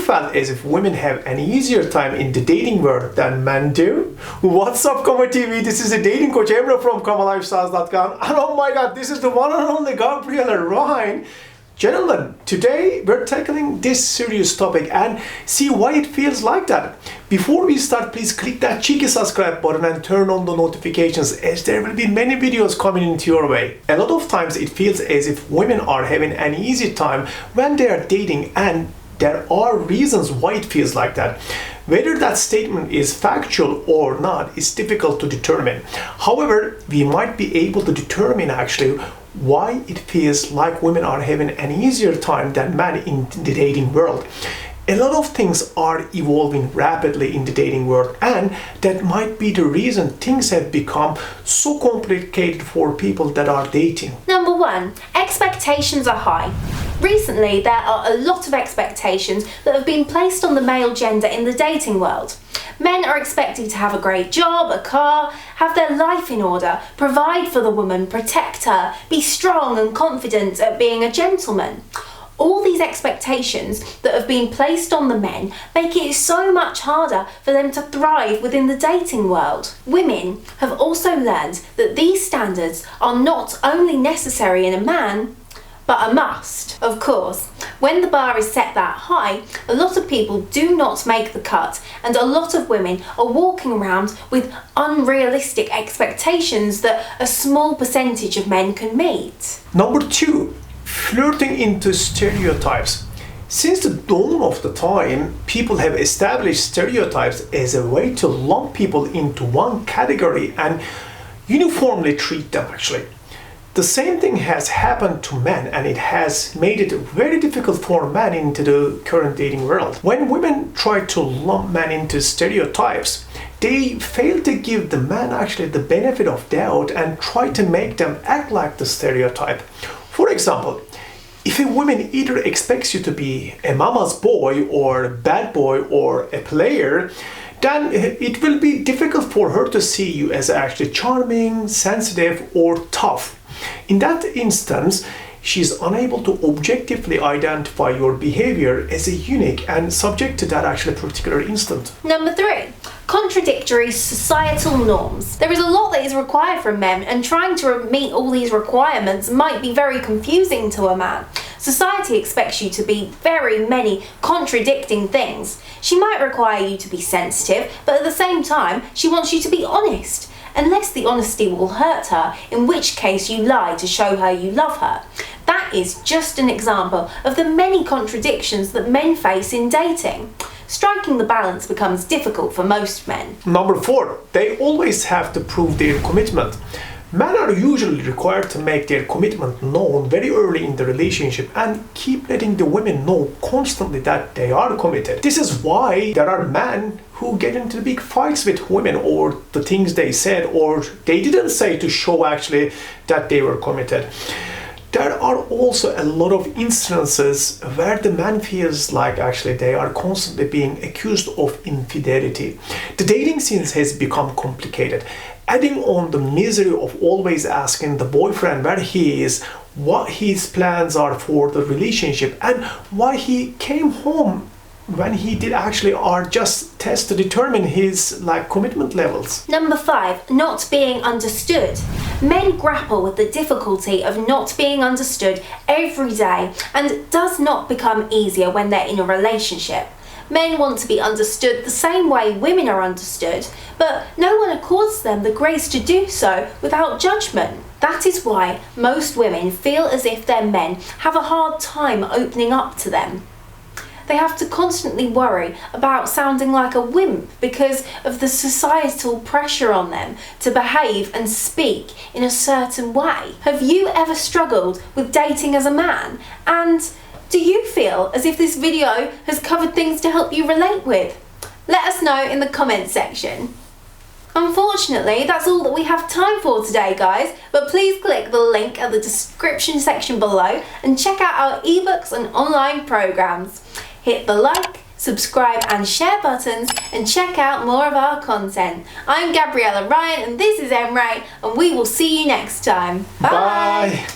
felt as if women have an easier time in the dating world than men do? What's up, Kama TV? This is the dating coach Emre from KamaLifestyles.com, and oh my god, this is the one and only Gabriela Ryan. Gentlemen, today we're tackling this serious topic and see why it feels like that. Before we start, please click that cheeky subscribe button and turn on the notifications, as there will be many videos coming into your way. A lot of times it feels as if women are having an easy time when they are dating, and there are reasons why it feels like that. Whether that statement is factual or not is difficult to determine. However, we might be able to determine actually why it feels like women are having an easier time than men in the dating world. A lot of things are evolving rapidly in the dating world, and that might be the reason things have become so complicated for people that are dating. Number 1, expectations are high. Recently, there are a lot of expectations that have been placed on the male gender in the dating world. Men are expected to have a great job, a car, have their life in order, provide for the woman, protect her, be strong and confident at being a gentleman. All these expectations that have been placed on the men make it so much harder for them to thrive within the dating world. Women have also learned that these standards are not only necessary in a man, but a must. Of course, when the bar is set that high, a lot of people do not make the cut, and a lot of women are walking around with unrealistic expectations that a small percentage of men can meet. Number 2, flirting into stereotypes. Since the dawn of the time, people have established stereotypes as a way to lump people into one category and uniformly treat them actually. The same thing has happened to men, and it has made it very difficult for men into the current dating world. When women try to lump men into stereotypes, they fail to give the man actually the benefit of doubt and try to make them act like the stereotype. For example, if a woman either expects you to be a mama's boy or a bad boy or a player, then it will be difficult for her to see you as actually charming, sensitive, or tough. In that instance, she's unable to objectively identify your behavior as a unique and subject to that actually particular instant. Number 3, contradictory societal norms. There is a lot that is required from men, and trying to meet all these requirements might be very confusing to a man. Society expects you to be very many contradicting things. She might require you to be sensitive, but at the same time, she wants you to be honest. Unless the honesty will hurt her, in which case you lie to show her you love her. That is just an example of the many contradictions that men face in dating. Striking the balance becomes difficult for most men. Number 4, they always have to prove their commitment. Men are usually required to make their commitment known very early in the relationship and keep letting the women know constantly that they are committed. This is why there are men who get into big fights with women over the things they said or they didn't say to show actually that they were committed. There are also a lot of instances where the man feels like actually they are constantly being accused of infidelity. The dating scene has become complicated. Adding on the misery of always asking the boyfriend where he is, what his plans are for the relationship, and why he came home when he did actually are just tests to determine his commitment levels. Number 5, not being understood. Men grapple with the difficulty of not being understood every day, and it does not become easier when they're in a relationship. Men want to be understood the same way women are understood, but no one accords them the grace to do so without judgment. That is why most women feel as if their men have a hard time opening up to them. They have to constantly worry about sounding like a wimp because of the societal pressure on them to behave and speak in a certain way. Have you ever struggled with dating as a man? And do you feel as if this video has covered things to help you relate with? Let us know in the comments section. Unfortunately, that's all that we have time for today, guys, but please click the link at the description section below and check out our ebooks and online programs. Hit the like, subscribe and share buttons and check out more of our content. I'm Gabriela Ryan and this is Emre, and we will see you next time. Bye!